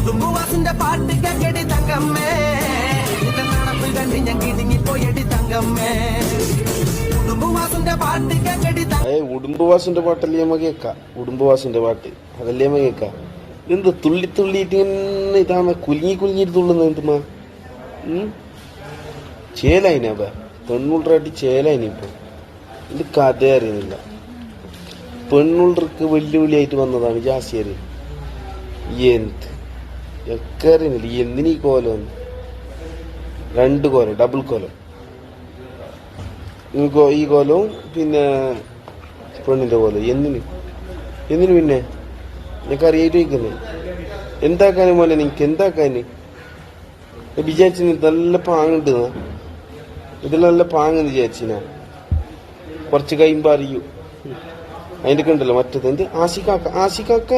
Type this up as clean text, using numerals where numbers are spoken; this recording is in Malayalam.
കുടുംബവാസിന്റെ പാട്ട് കേക്കടി തങ്കമ്മേ നടപ്പ് കണ്ട് ഞാൻ കിടുങ്ങിപ്പോയടി തങ്കമ്മേ കുടുംബവാസിന്റെ പാട്ട് കേക്കടി ഉടുമ്പുവാസിന്റെ പാട്ടല്ലേ നമ്മ കേക്ക ഉടുമ്പുവാസിന്റെ പാട്ട് അതല്ലേ നമ്മ കേക്ക എന്ത് തുള്ളി തുള്ളിയിട്ട് ഇങ്ങനെ ഇതാ കുലുങ്ങിട്ട് തുള്ളുന്ന എന്തുമാ ചേലായിനപ്പ 90 ചേലായിനിപ്പോ ഇത് കഥ അറിയുന്നില്ല പെണ്ണുള്ളർക്ക് വെല്ലുവിളിയായിട്ട് വന്നതാണ് ജാസിയര് എന്ത് ഒക്കെ അറിയുന്നില്ല എന്തിനീ കോലം 2 കോലം ഡബിൾ കോലം ഈ കോലവും പിന്നെ പെണ്ണിന്റെ കോലം എന്തിന് പിന്നെ എനിക്ക് അറിയായിട്ട് വയ്ക്കുന്നത് എന്താക്കാനും പോലെ എനിക്ക് എന്താക്കാന് വിചാരിച്ചു നല്ല പാങ്ങുണ്ട് ഇതിൽ നല്ല പാങ്ങെന്ന് വിചാരിച്ചിനാ കുറച്ച് കഴിയുമ്പോ അറിയൂ അതിന്റെ ഒക്കെ ഉണ്ടല്ലോ മറ്റത് എന്ത് ആശിക്കാക്ക